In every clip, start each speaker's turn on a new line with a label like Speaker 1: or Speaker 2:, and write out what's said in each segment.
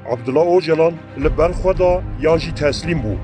Speaker 1: Abdullah Öcalan li ber xwe da yan jî teslîm bû.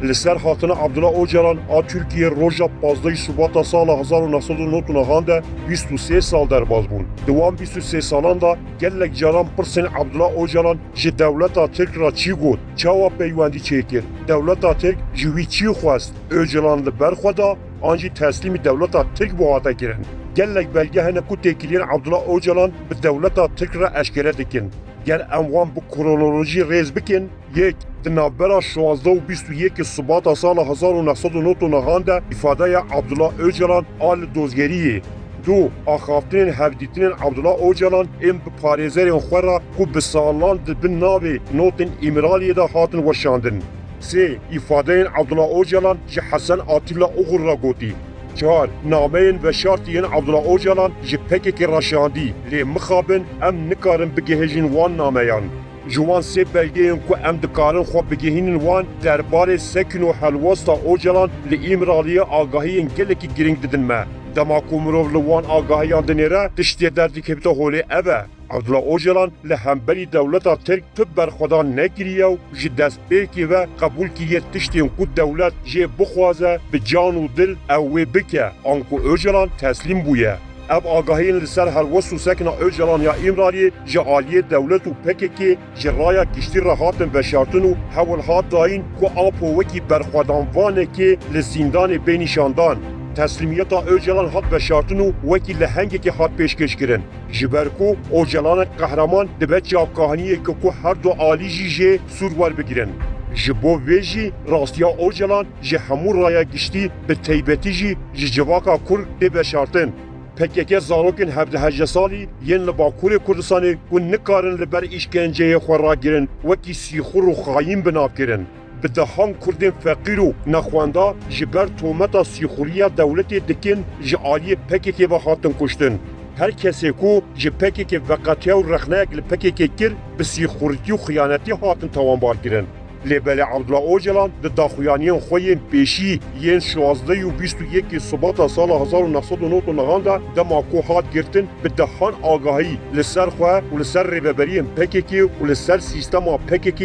Speaker 1: Li ser hatina Abdullah Öcalan a Tirkiye roja 15 Şubat'a sala 1990 de 23 sal derbas bûn. Di wan 23 salan da gelek caran pirsên Abdullah Öcalan ji dewleta Tirk ra çi got, çawa peywendî çêkir. Dewleta Tirk ji wî çi xwest? Öcalan li ber xwe da an jî teslîmî dewleta Tirk bû hate kirin. Gelek belge hene ku têkiliyên Abdullah Öcalan bi dewleta Tirk re eşkere dikin. Ger em wan bi kronolojî rêz bikin, yek di navbera 16 û 21 Şubat'a sala 1990 de îfadeya Abdullah Öcalan a li dozgeriyê. Du, axaftinên hevdîtinên Abdullah Öcalan ên bi parêzerên xwe ra ku bi salan di bin navê notên İmraliyê de hatin weşandin. Sê, îfadeyên Abdullah Öcalan ji Hesen Atîla Oğur ra gotî. 4. Nameyên veşartiyên Abdullah Öcalan ji PKK raşandî, lê mixabin em nikarin bigihêjin wan nameyan. Ji wan sê belgeyên ku em dikarin xwe bigihînin wan derbarê sekin û helwesta Öcalan li İmraliyê agahiyên gelekî giring didin me. Dema ku mirov li wan agahiyan dinêre tiştê derdikevite holê ev e. Abdullah Öcalan li hemberî dewleta Tirk tu berxwedan nekiriye û ji destpêkê ve qebûl kiriye tiştên ku dewlet jê bixwaze bi can û dil ew wê bike an ku Öcalan teslîm bûye. Ev agahiyên li ser helwest û sekina Öcalan ya İmraliyê ji aliyê dewlet û PKK ji raya giştî re hatin veşartin û hewil hat dayîn ku apo wekî berxwedanvanekê li zîndanê bênîşandan. Teslîmiyeta Öcalan hat veşartin û wekî li hengekê hat pêşkêşkirin. Ji ber ku Öcalanek qehreman dibe çavkahaniyeke ku her du alî jî jê sûr werbigirin. Ji bo vê jî rastiya Öcalan ji hemû raya giştî bi taybetî jî ji civaka Kurd tê veşartin. PKK zarokên 17 salî yên li Bakurê Kurdistanê ku nikarin li ber îşkenceyê xwe ragirin wekî sîxur û xayîn binavkirin. Bi dehan Kurdên feqîr û nexwenda ji ber tometa sîxuriya dewletê dikin ji aliyê PKK ve hatin kuştin. Her kesê ku ji PKK veqetiya û rexneyek li PKK kir bi sîxuritî û xiyanetî hatin tawanbar kirin. Lêbelê Abdullah Öcalan di daxuyaniyên xwe yên pêşî yên 16 û 21 Şubat'a sala 1990 de dema ku hat girtin bi dehan agahî li ser xwe û li ser rêveberiyên PKK û li ser sîstema PKK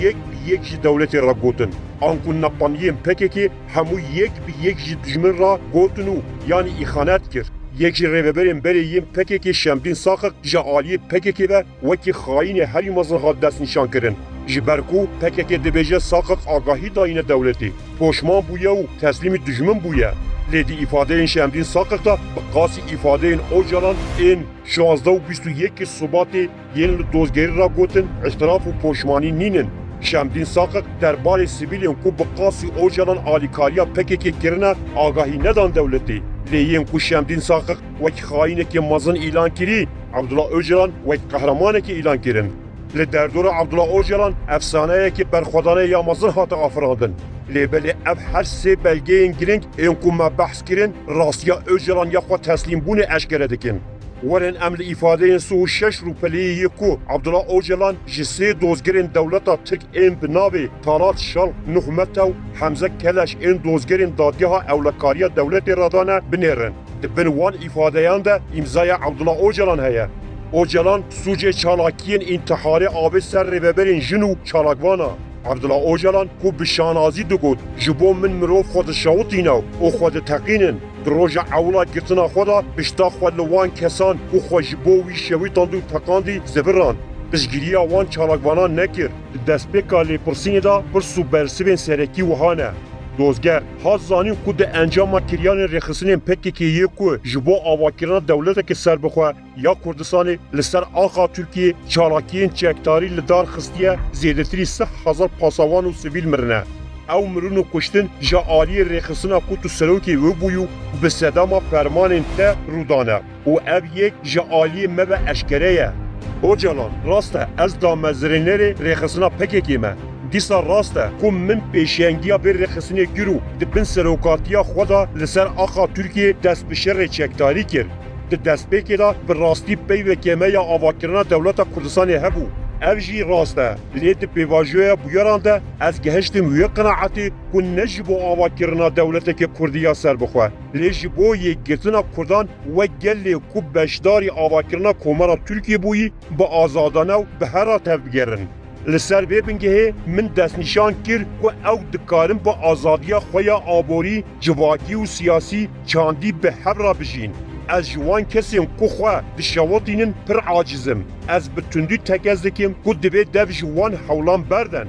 Speaker 1: yek bi yek ji dewletê re gotin. An ku nepaniyên PKK hemû yek bi yek ji dijmin ra gotin û yanî îxanet kir. Yek ji rêveberên berê yên PKK Şemdîn Saqek ji aliyê PKK ve wekî xayînê herî mezin hat destnîşan kirin. Ji ber ku PKK dibêje Saqek agahî dayîne dewletê. Poşman bûye û teslîmî dijmin bûye. Lê di îfadeyên Şemdîn Saqek da bi qasî îfadeyên Öcalan ên 16 û 21 Şubatê yên li dozgerî ra gotin îtiraf û poşmanî nînin. Şemdîn Saqek derbarê sivîlên ku bi qasî Öcalan alîkariya PKK kirine agahî nedan dewletê. Lê yên ku Şemdîn Saqek wek xayînekê mezin îlan kirî, Abdullah Öcalan wek qehremanekê îlan kirin. Li derdora Abdullah Öcalan efsaneyekî berxwedanê ya mezin hate afirandin. Lêbelê ev her sê belgeyên giring ên ku me behs kirin rastiya Öcalan ya xwe teslîmbûnê eşkere dikin. Werin em li îfadeyên 6 rûpeliyê ku Abdullah Öcalan ji sê dozgerên dewleta Tirk ên bi navê Talat Şal, Nuh Metew, Hemze Keleş ên dozgerên dadgeha ewlekariya dewletê re dane binêrin. Di bin wan îfadeyan de îmzaya Abdullah Öcalan heye. Öcalan sucê çalakiyên întiharê avê ser rêveberên jin û çalakvana. Abdullah Öcalan ku bi şanazî digot ji bo min mirov xwe dişewitîne û xwe diteqînin. Di roja ewla girtina xwe da pişta xwe li wan kesan ku xwe ji bo wî şewîtand û teqandî ziviran. Piştgiriya wan çalakvanan nekir. Di destpêka lêpirsînê da pir sû bersivên serekî wiha ne. Dozger, hat zanîn ku di encama kiriyanên rêxistinên PKK'yê ku ji bo avakirina dewletekê serbixwe ya Kurdistanê li ser axa Tirkiyê çalakiyên çekdarî li dar xistiye zêdetirî 1000 pasavan û sivîl mirine. Ew mirin û kuştin ji aliyê rêxistina ku tu serokê wê bûyî û bi sedema fermanên te rûdane û ev yek ji aliyê me ve eşkere ye. Öcalan, rast e ez damezirênerê rêxistina PKK me. Dîsa rast e ku min pêşengiya bê rêxistinê kir û di bin serokatiya xwe da li ser axa Tirkiyê dest bi şerê çekdarî kir. Di destpêkê da bi rastî peyvekê me ya avakirina dewleta Kurdistanê hebû. Ev jî rast e. Lê di pêvajoya bûyeran de ez gihiştim wê qenaetê ku ne ji bo avakirina dewletekê Kurdî ya serbixwe. Lê ji bo yêkgirtina Kurdan wek gelê ku beşdarî avakirina komara Tirkiye bûyî bi azadane û bi hera tev bigerin. لسر وی بنگهی من دست نشان کر و او دکارم با آزادی خویا آبوری جواکی و سیاسی چاندی به هبرا بجین. از جوان کسیم که خواه دشاوتینن پر عاجزم. از بتندی تکزدکیم که دوی دو جوان حولان بردن.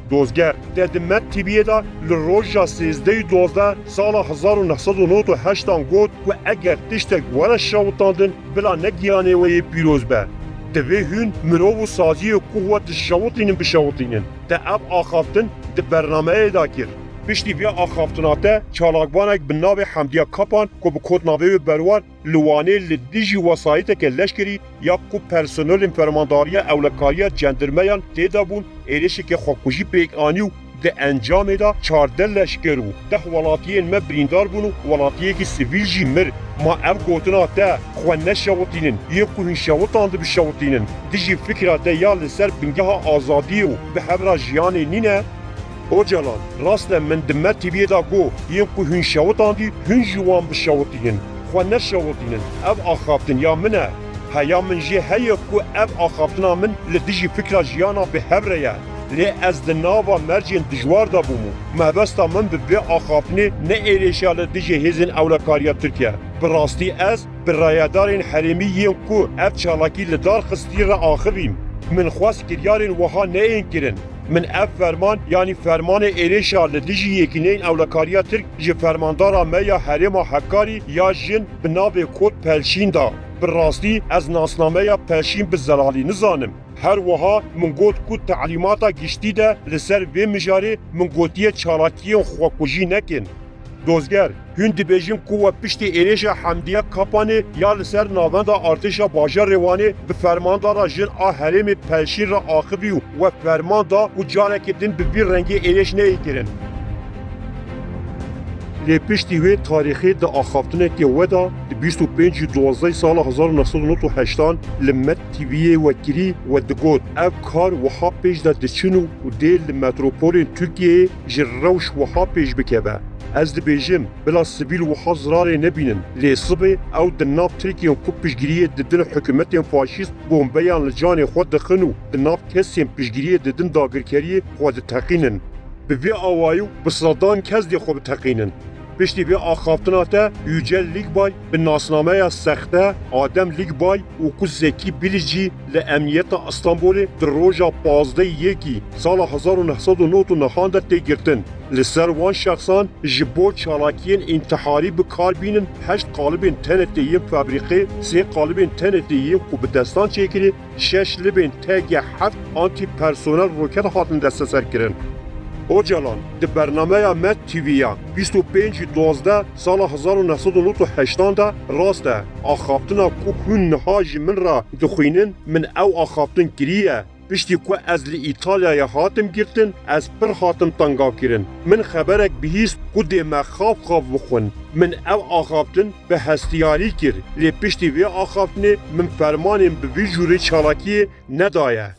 Speaker 1: دوزگر ددمت تیبیه دا لروژا 13 سال 1998 گفت که اگر تشتک وره شاوتاندن بلا نگیانه وی پیروز به. دوی هون مرو و سازی و قوت شاوتینن بشاوتینن. ده اب آخافتن ده برنامه دا کرد. پشتی وی آخافتناته چالاکبانک به ناو حمدیه کپان که به کودناوی بروار لوانه لدیجی وسایت که لشکری یا که پرسنل فرمانداری اولکاری جندرمیان تیدا بون ایرشی که خوکوشی پیک آنیو ده انجام دا 14 لشکر و ده ولاتیین ما بریندار بونو ولاتیه که سیویل جی مر ما اف گوتنا ده خواه نشاوتینن یه کوهین شاوتانده بشاوتینن دیجی فکره ده یا لسر بنگه آزادی و به حبر جیانی نینه او جلال راست من دمت تیبیه دا گو یم که هن شاوتاندی هن جوان بشاوتینن خواه نشاوتینن اف آخافتن یا منه هیا من جه هیا که اف آخافتنا من لدیجی فکر جیانا به هبره یا لی از دناوا مرجین دجوار دا بومو مهبستا من به آخافتنی نه ایریشا لدیجی هزین اولکاریا ترکیه براستی از برایدارین حریمی یم که اف چالاکی لدار خستی را آخریم من خواست کریارین وها نه این کرن من اف فرمان یعنی فرمان ایریشا لدیجی یکینین اولکاریا ترک جه فرماندارا میا حریم حکاری یا جن بناو کود پلشین دا براستی از ناسنامه یا پلشین به زلالی نزانم هر وها من گوت کود تعلیماتا گشتی ده لسر وی مجاری من گوتیه چالاکی خواکوژی نکن دوزگر هون دبیجیم که و پشت ایریشا حمدیه کپانه یا لسر ناوندا ارتشا باجا روانه به فرماندارا جن حریم پلشین را آخوی و فرماندا و جارک دن به بی رنگی ایریش نهی کرن لی پشتی وی تاریخی ده آخافتنه که ودا ده 25/12 سال 1998 لمت تیویه وکری و دگود اف کار وحا پیش ده دچنو و ده لمتروپولین ترکیه جروش وحا پیش بکبه از دبیجم بلا سبیل وحا زراره نبینن لی صبح او دناب ترکیه کو پیشگیریه ددن حکومت فاشیست بومبیان لجان خود دخنو دناب کسیم پیشگیریه ددن داگرکریه خود تقینن به وی آوایو بسرادان کس دی خوب تقینن پشتی وی آخافتناته yücel لیگ بای به ناسنامه سخته آدم لیگ بای و کو زکی بیلیجی لامنیت استانبول در روژا 15 سال 1999 ده تگرتن لسر وان شخصان جبو چالاکین انتحاری بکار بینن 8 قالب تنتیم فابریقه 3 قالب تنتیم کو به دستان چیکری 6 لبن تگ 7 آنتی پرسونل روکت هاتن دست سر کرن او جلان ده برنامه مت تیویا 25/12 سال 1998 ده راسته آخافتنا کو هون نهاج من را دخوینن من او آخافتن گریه پشتی که از ایتالیا هاتم گرتن از پر هاتم تنگا کرن من خبرک بهیست که ده مخاف بخون من او آخافتن به هستیاری کر لی پشتی وی آخافتنه من فرمانم به وی جوری چالاکی ندایه